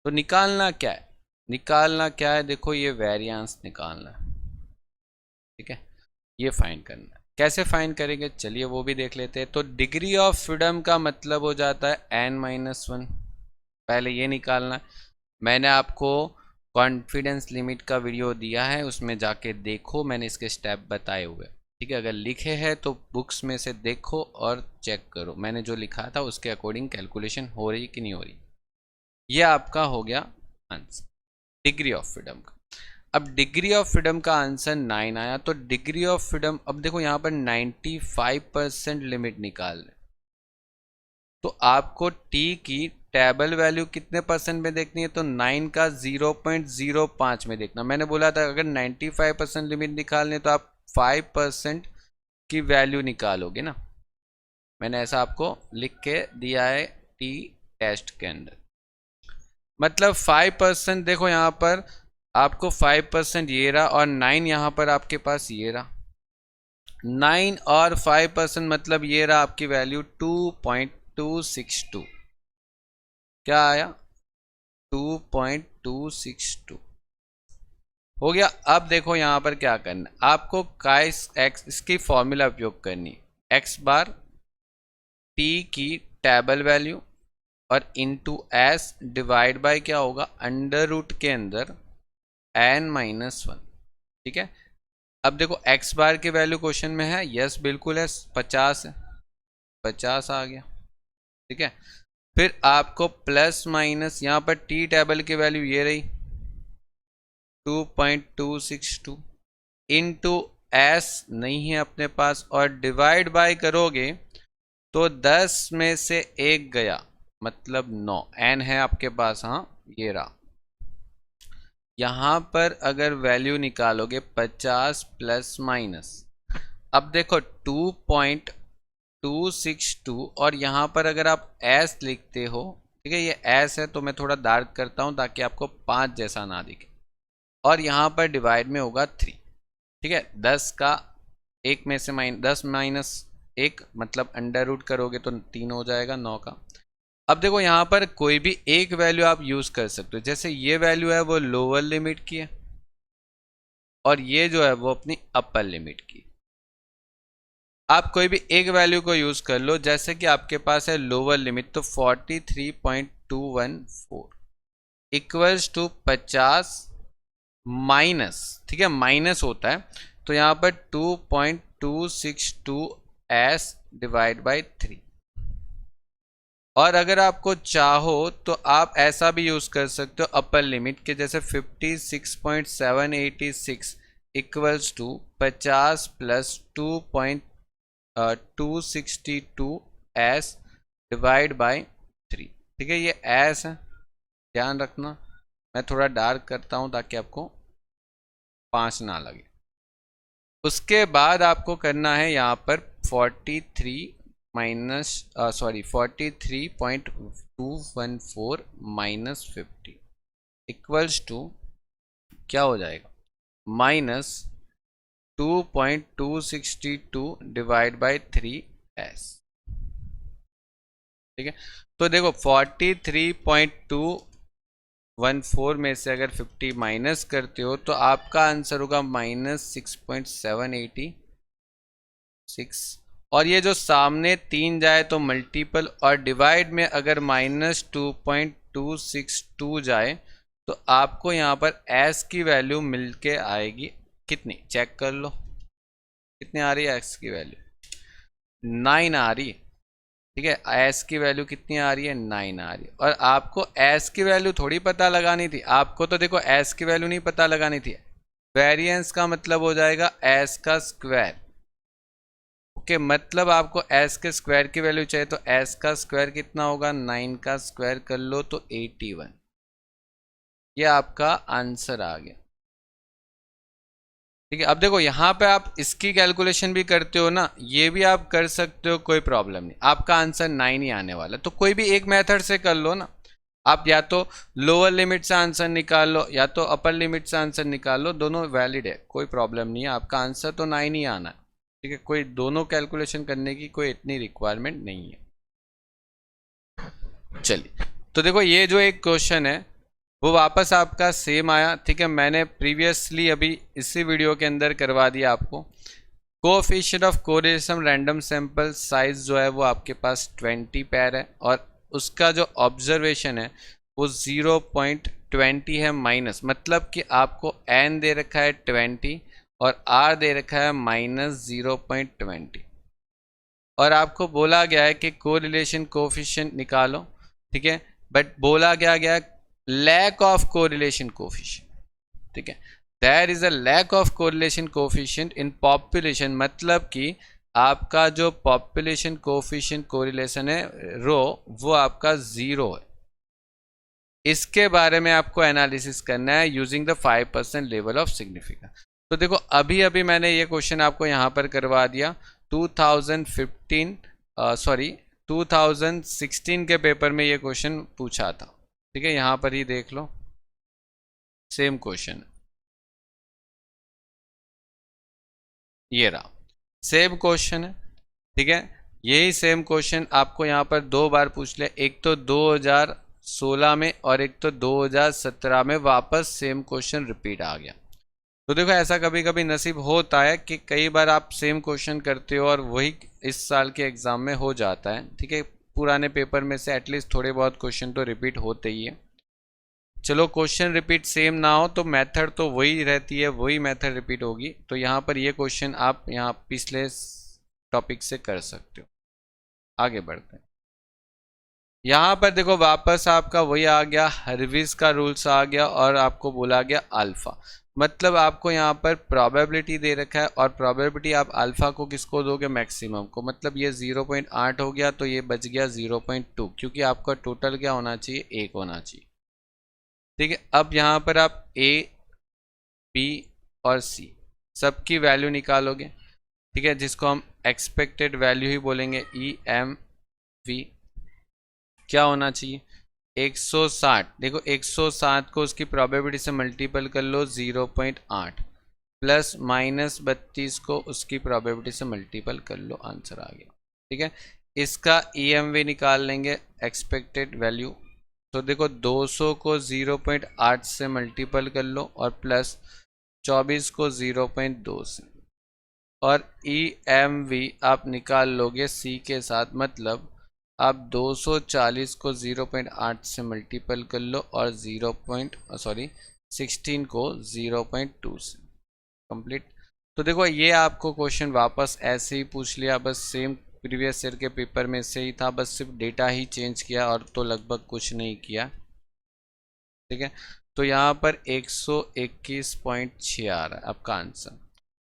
तो निकालना क्या है, निकालना क्या है, देखो ये वेरिएंस निकालना है, ठीक है, ये फाइंड करना है। कैसे फाइंड करेंगे चलिए वो भी देख लेते हैं। तो डिग्री ऑफ फ्रीडम का मतलब हो जाता है n-1, पहले ये निकालना है। मैंने आपको कॉन्फिडेंस लिमिट का वीडियो दिया है, उसमें जाके देखो, मैंने इसके स्टेप बताए हुए, ठीक है। अगर लिखे हैं तो बुक्स में से देखो और चेक करो मैंने जो लिखा था उसके अकॉर्डिंग कैलकुलेशन हो रही कि नहीं हो रही। ये आपका हो गया आंसर डिग्री ऑफ फ्रीडम का। अब डिग्री ऑफ फ्रीडम का आंसर 9 आया, तो डिग्री ऑफ फ्रीडम, अब देखो यहाँ पर 95% लिमिट निकाल रहे, तो आपको टी की टेबल वैल्यू कितने परसेंट में देखनी है, तो 9 का 0.05 में देखना। मैंने बोला था अगर 95% लिमिट निकालने तो आप 5% की वैल्यू निकालोगे ना, मैंने ऐसा आपको लिख के दिया है टी टेस्ट के अंदर। मतलब 5% देखो यहाँ पर आपको 5% ये रहा और 9 यहाँ पर आपके पास ये रहा। 9 और 5% मतलब ये रहा आपकी वैल्यू 2.262। क्या आया? 2.262 हो गया। अब देखो यहाँ पर क्या करना है आपको, काइस एक्स इसकी फॉर्मूला उपयोग करनी है, एक्स बार टी की टेबल वैल्यू और इंटू एस डिवाइड बाय क्या होगा, अंडर रूट के अंदर n-1। ठीक है। अब देखो एक्स बार की वैल्यू क्वेश्चन में है, यस बिल्कुल है, 50 है, 50 आ गया। ठीक है। फिर आपको प्लस माइनस यहाँ पर टी टेबल की वैल्यू ये रही 2.262 इंटू एस नहीं है अपने पास, और डिवाइड बाय करोगे तो 10 में से 1 गया मतलब 9, n है आपके पास, हाँ ये रहा। यहाँ पर अगर वैल्यू निकालोगे 50 प्लस माइनस, अब देखो 2.262 और यहाँ पर अगर आप s लिखते हो, ठीक है, ये s है तो मैं थोड़ा डार्क करता हूँ ताकि आपको 5 जैसा ना दिखे, और यहाँ पर डिवाइड में होगा 3। ठीक है। 10 का 1 में से 10 माइनस 1 मतलब अंडर रूट करोगे तो 3 हो जाएगा 9 का। अब देखो यहाँ पर कोई भी एक वैल्यू आप यूज कर सकते हो, जैसे ये वैल्यू है वो लोअर लिमिट की है और ये जो है वो अपनी अपर लिमिट की। आप कोई भी एक वैल्यू को यूज कर लो, जैसे कि आपके पास है लोअर लिमिट तो 43.214 इक्वल्स टू 50 माइनस, ठीक है माइनस होता है तो यहाँ पर 2.262 s डिवाइड बाई 3। और अगर आपको चाहो तो आप ऐसा भी यूज कर सकते हो अपर लिमिट के, जैसे 56.786 equals to 50 plus 2.262 s divide by 3। ठीक है, ये s है, ध्यान रखना। मैं थोड़ा डार्क करता हूं ताकि आपको 5 ना लगे। उसके बाद आपको करना है यहाँ पर 43.214 माइनस 50 इक्वल्स टू क्या हो जाएगा, माइनस 2.262 डिवाइड बाई 3s। ठीक है, तो देखो 43.214 में से अगर 50 माइनस करते हो तो आपका आंसर होगा -6.786, और ये जो सामने 3 जाए तो मल्टीपल, और डिवाइड में अगर -2.262 जाए तो आपको यहाँ पर s की वैल्यू मिलके आएगी कितनी, चेक कर लो कितनी आ रही है x की वैल्यू, 9 आ रही है। ठीक है, s की वैल्यू कितनी आ रही है, 9 आ रही है। और आपको s की वैल्यू थोड़ी पता लगानी थी, आपको तो देखो s की वैल्यू नहीं पता लगानी थी, वेरिएंस का मतलब हो जाएगा s का स्क्वायर। ओके, मतलब आपको s के स्क्वायर की वैल्यू चाहिए तो s का स्क्वायर कितना होगा, 9 का स्क्वायर कर लो तो 81। ये आपका आंसर आ गया। ठीक है, अब देखो यहाँ पे आप इसकी कैलकुलेशन भी करते हो ना, ये भी आप कर सकते हो, कोई प्रॉब्लम नहीं, आपका आंसर 9 ही आने वाला। तो कोई भी एक मेथड से कर लो ना, आप या तो लोअर लिमिट से आंसर निकाल लो या तो अपर लिमिट से आंसर निकाल लो, दोनों वैलिड है, कोई प्रॉब्लम नहीं है, आपका आंसर तो 9 ही आना है। ठीक है, कोई दोनों कैलकुलेशन करने की कोई इतनी रिक्वायरमेंट नहीं है। चलिए, तो देखो ये जो एक क्वेश्चन है वो वापस आपका सेम आया। ठीक है, मैंने प्रीवियसली अभी इसी वीडियो के अंदर करवा दिया आपको। Coefficient of correlation random sample size जो है वो आपके पास 20 पैर है, और उसका जो ऑब्जर्वेशन है वो 0.20 है माइनस, मतलब कि आपको n दे रखा है 20 और r दे रखा है -0.20, और आपको बोला गया है कि कोरिलेशन कोएफिशिएंट निकालो। ठीक है, बट बोला गया लैक ऑफ कोरिलेशन कोएफिशिएंट। ठीक है, there is a lack of correlation coefficient in population, मतलब कि आपका जो पॉपुलेशन कोएफिशिएंट कोरिलेशन है रो वो आपका 0 है। इसके बारे में आपको एनालिसिस करना है using the 5% level of significance. तो देखो अभी अभी मैंने ये क्वेश्चन आपको यहाँ पर करवा दिया 2016 के पेपर में ये क्वेश्चन पूछा था। ठीक है, यहाँ पर ही देख लो, सेम क्वेश्चन ये रहा, सेम क्वेश्चन है। ठीक है, यही सेम क्वेश्चन आपको यहाँ पर दो बार पूछ लिया, एक तो 2016 में और एक तो 2017 में वापस सेम क्वेश्चन रिपीट आ गया। तो देखो ऐसा कभी कभी नसीब होता है कि कई बार आप सेम क्वेश्चन करते हो और वही इस साल के एग्जाम में हो जाता है। ठीक है, पुराने पेपर में से एटलीस्ट थोड़े बहुत क्वेश्चन तो रिपीट होते ही है। चलो क्वेश्चन रिपीट सेम ना हो तो मेथड तो वही रहती है, वही मेथड रिपीट होगी। तो यहाँ पर ये क्वेश्चन आप यहाँ पिछले टॉपिक से कर सकते हो। आगे बढ़ते हैं, यहाँ पर देखो वापस आपका वही आ गया, हर्विस का रूल्स आ गया और आपको बोला गया अल्फा। मतलब आपको यहाँ पर प्रोबेबिलिटी दे रखा है और प्रोबेबिलिटी आप अल्फा को किसको दोगे, मैक्सिमम को। मतलब ये 0.8 हो गया तो ये बच गया 0.2, क्योंकि आपका टोटल क्या होना चाहिए, 1 होना चाहिए। ठीक है, अब यहाँ पर आप ए, बी और सी सबकी वैल्यू निकालोगे। ठीक है, जिसको हम एक्सपेक्टेड वैल्यू ही बोलेंगे, ई एम वी क्या होना चाहिए 160। देखो 160 को उसकी प्रोबेबिलिटी से मल्टीपल कर लो 0.8 प्लस माइनस 32 को उसकी प्रोबेबिलिटी से मल्टीपल कर लो, आंसर आ गया। ठीक है, इसका EMV निकाल लेंगे, एक्सपेक्टेड वैल्यू। तो देखो 200 को 0.8 से मल्टीपल कर लो और प्लस 24 को 0.2 से, और EMV आप निकाल लोगे C के साथ। मतलब आप 240 को 0.8 से मल्टीपल कर लो और 16 को 0.2 से कंप्लीट। तो देखो ये आपको क्वेश्चन वापस ऐसे ही पूछ लिया, बस सेम प्रीवियस ईयर के पेपर में से ही था, बस सिर्फ डेटा ही चेंज किया और तो लगभग कुछ नहीं किया। ठीक है, तो यहाँ पर 121.6 आ रहा है आपका आंसर।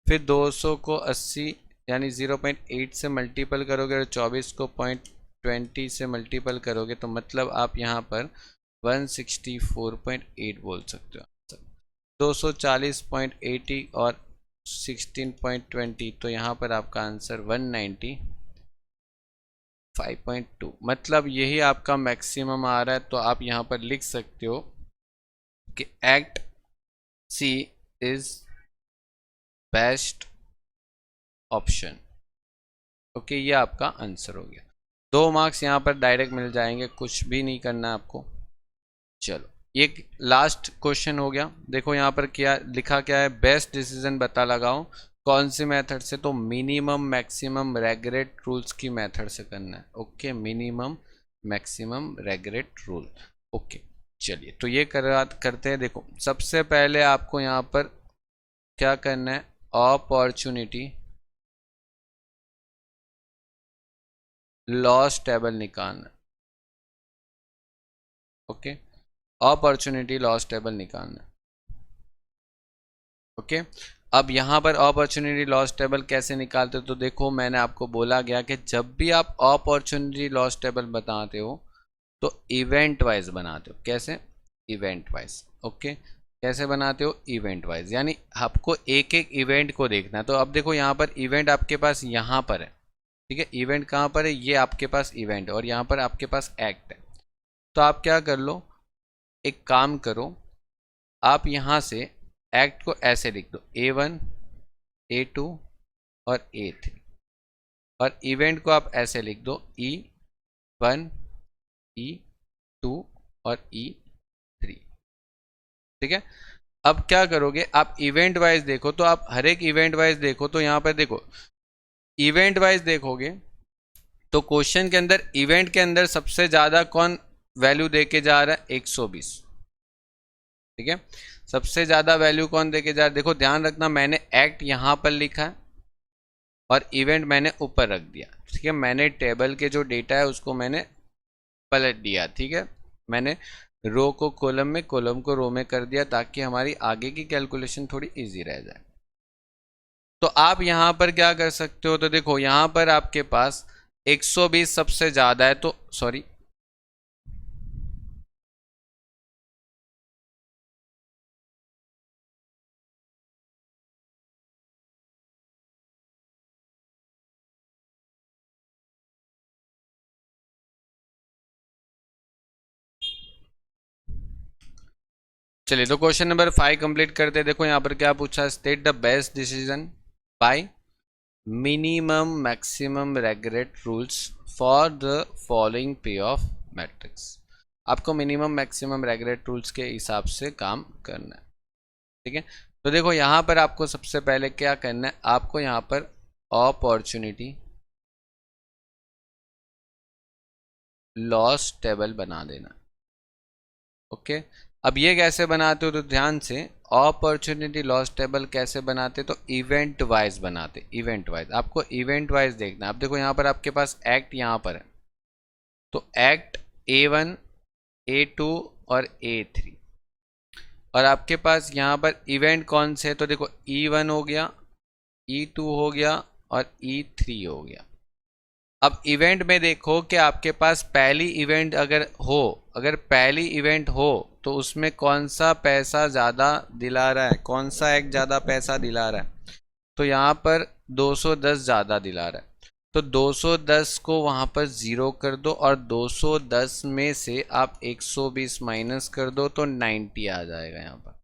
फिर 200 को 80 यानी 0.8 से मल्टीपल करोगे और 24 को 0.20 से मल्टीपल करोगे तो मतलब आप यहाँ पर 164.8 बोल सकते हो। 240.80 और 16.20 तो यहाँ पर आपका आंसर 195.2, मतलब यही आपका मैक्सिमम आ रहा है। तो आप यहाँ पर लिख सकते हो कि act C is best option. Okay, ये आपका आंसर हो गया। 2 मार्क्स यहाँ पर डायरेक्ट मिल जाएंगे, कुछ भी नहीं करना आपको। चलो ये लास्ट क्वेश्चन हो गया। देखो यहाँ पर क्या लिखा, क्या है, बेस्ट डिसीजन बता लगाओ कौन सी मेथड से। तो मिनिमम मैक्सिमम रेगरेट रूल्स की मेथड से करना है। Okay, minimum maximum regret rule. Okay चलिए, तो ये करते हैं। देखो सबसे पहले आपको यहाँ पर क्या करना है, अपॉर्चुनिटी लॉस टेबल निकालना। ओके, अपॉर्चुनिटी लॉस टेबल निकालना। ओके, अब यहाँ पर अपॉर्चुनिटी लॉस टेबल कैसे निकालते हो, तो देखो मैंने आपको बोला गया कि जब भी आप अपॉर्चुनिटी लॉस टेबल बताते हो तो इवेंट वाइज बनाते हो। कैसे, इवेंट वाइज। ओके, कैसे बनाते हो, इवेंट वाइज, यानी आपको एक एक इवेंट को देखना है। तो अब देखो यहाँ पर इवेंट आपके पास यहाँ पर है। ठीक है, इवेंट कहाँ पर है, ये आपके पास इवेंट है और यहाँ पर आपके पास एक्ट है। तो आप क्या कर लो, एक काम करो, आप यहाँ से एक्ट को ऐसे लिख दो A1 A2 और A3, और इवेंट को आप ऐसे लिख दो E1 E2 और E3। ठीक है, अब क्या करोगे, आप इवेंट वाइज देखो, तो आप हर एक इवेंट वाइज देखो। तो यहाँ पर देखो इवेंट वाइज देखोगे तो क्वेश्चन के अंदर इवेंट के अंदर सबसे ज्यादा कौन वैल्यू देके जा रहा है, 120। ठीक है, सबसे ज्यादा वैल्यू कौन देके जा रहा है, देखो ध्यान रखना मैंने एक्ट यहां पर लिखा है और इवेंट मैंने ऊपर रख दिया। ठीक है, मैंने टेबल के जो डेटा है उसको मैंने पलट दिया। ठीक है, मैंने रो को कॉलम में, कॉलम को रो में कर दिया ताकि हमारी आगे की कैलकुलेशन थोड़ी इजी रह जाए। तो आप यहां पर क्या कर सकते हो, तो देखो यहां पर आपके पास 120 सबसे ज्यादा है, तो सॉरी चलिए तो क्वेश्चन नंबर 5 कंप्लीट करते हैं। देखो यहाँ पर क्या पूछा है, state the best decision by minimum maximum regret rules for the following पे ऑफ मैट्रिक्स। आपको मिनिमम मैक्सिमम रेगरेट रूल्स के हिसाब से काम करना है, ठीक है। तो देखो यहाँ पर आपको सबसे पहले क्या करना है, आपको यहाँ पर अपॉर्चुनिटी लॉस टेबल बना देना, ओके। अब ये कैसे बनाते हो, तो ध्यान से, अपॉर्चुनिटी लॉस टेबल कैसे बनाते, तो इवेंट वाइज बनाते, इवेंट वाइज। आपको इवेंट वाइज देखना है। अब देखो यहाँ पर आपके पास एक्ट यहाँ पर है, तो एक्ट A1 A2 और A3, और आपके पास यहाँ पर इवेंट कौन से है, तो देखो E1 हो गया, E2 हो गया और E3 हो गया। अब इवेंट में देखो कि आपके पास पहली इवेंट अगर पहली इवेंट हो तो उसमें कौन सा पैसा ज़्यादा दिला रहा है, कौन सा एक ज़्यादा पैसा दिला रहा है, तो यहाँ पर 210 ज़्यादा दिला रहा है। तो 210 को वहाँ पर 0 कर दो और 210 में से आप 120 माइनस कर दो तो 90 आ जाएगा यहाँ पर।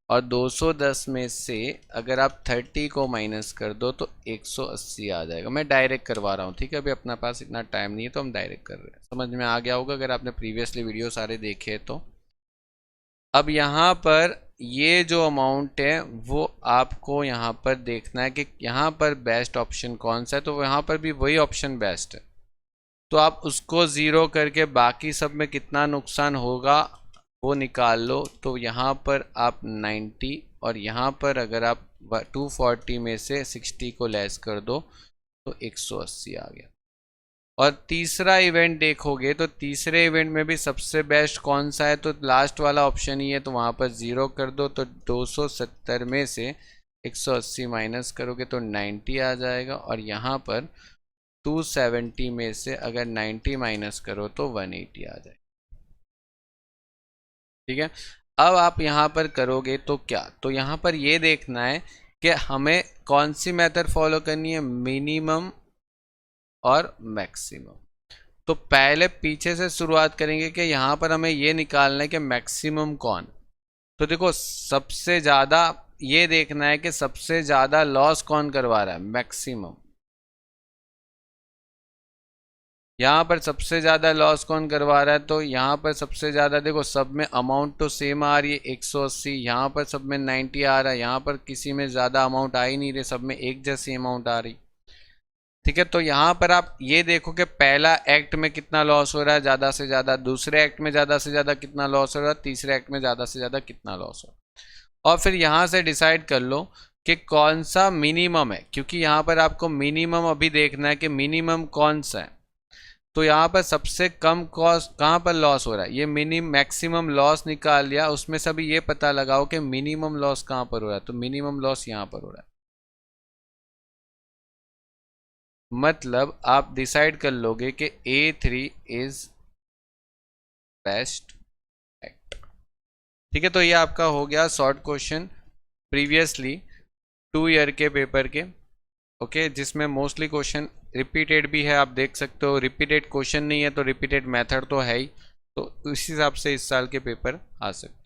और 210 में से अगर आप 30 को माइनस कर दो तो 180 आ जाएगा। मैं डायरेक्ट करवा रहा हूँ, ठीक है। अभी अपना पास इतना टाइम नहीं है तो हम डायरेक्ट कर रहे हैं। समझ में आ गया होगा अगर आपने प्रीवियसली वीडियो सारे देखे तो। अब यहाँ पर ये जो अमाउंट है वो आपको यहाँ पर देखना है कि यहाँ पर बेस्ट ऑप्शन कौन सा है, तो यहाँ पर भी वही ऑप्शन बेस्ट है। तो आप उसको 0 करके बाकी सब में कितना नुकसान होगा वो निकाल लो। तो यहाँ पर आप 90 और यहाँ पर अगर आप 240 में से 60 को लेस कर दो तो 180 आ गया। और तीसरा इवेंट देखोगे तो तीसरे इवेंट में भी सबसे बेस्ट कौन सा है, तो लास्ट वाला ऑप्शन ही है। तो वहाँ पर 0 कर दो तो 270 में से 180 माइनस करोगे तो 90 आ जाएगा। और यहाँ पर 270 में से अगर 90 माइनस करो तो 180 आ जाएगा, ठीक है। अब आप यहाँ पर करोगे तो क्या, तो यहाँ पर ये देखना है कि हमें कौन सी मेथड फॉलो करनी है, मिनिमम और मैक्सिमम। तो पहले पीछे से शुरुआत करेंगे कि यहाँ पर हमें ये निकालना है कि मैक्सिमम कौन। तो देखो सबसे ज़्यादा ये देखना है कि सबसे ज़्यादा लॉस कौन करवा रहा है, मैक्सिमम। यहाँ पर सबसे ज़्यादा लॉस कौन करवा रहा है, तो यहाँ पर सबसे ज़्यादा देखो सब में अमाउंट तो सेम आ रही है 180, यहाँ पर सब में 90 आ रहा है, यहाँ पर किसी में ज़्यादा अमाउंट आ ही नहीं रही, सब में एक जैसी अमाउंट आ रही, ठीक है। तो यहाँ पर आप ये देखो कि पहला एक्ट में कितना लॉस हो रहा है ज़्यादा से ज़्यादा, दूसरे एक्ट में ज़्यादा से ज़्यादा कितना लॉस हो रहा है, तीसरे एक्ट में ज़्यादा से ज़्यादा कितना लॉस हो रहा है। और फिर यहाँ से डिसाइड कर लो कि कौन सा मिनिमम है, क्योंकि यहाँ पर आपको मिनिमम अभी देखना है कि मिनिमम कौन सा है। तो यहाँ पर सबसे कम कॉस्ट कहाँ पर लॉस हो रहा है, ये मैक्सिमम लॉस निकाल लिया, उसमें से अभी ये पता लगाओ कि मिनिमम लॉस कहाँ पर हो रहा है, तो मिनिमम लॉस यहाँ पर हो रहा है। मतलब आप डिसाइड कर लोगे कि A3 इज बेस्ट एक्ट, ठीक है। तो ये आपका हो गया शॉर्ट क्वेश्चन प्रीवियसली 2 ईयर के पेपर के, ओके, जिसमें मोस्टली क्वेश्चन रिपीटेड भी है। आप देख सकते हो रिपीटेड क्वेश्चन नहीं है तो रिपीटेड मेथड तो है ही, तो इस हिसाब से इस साल के पेपर आ सकते हैं।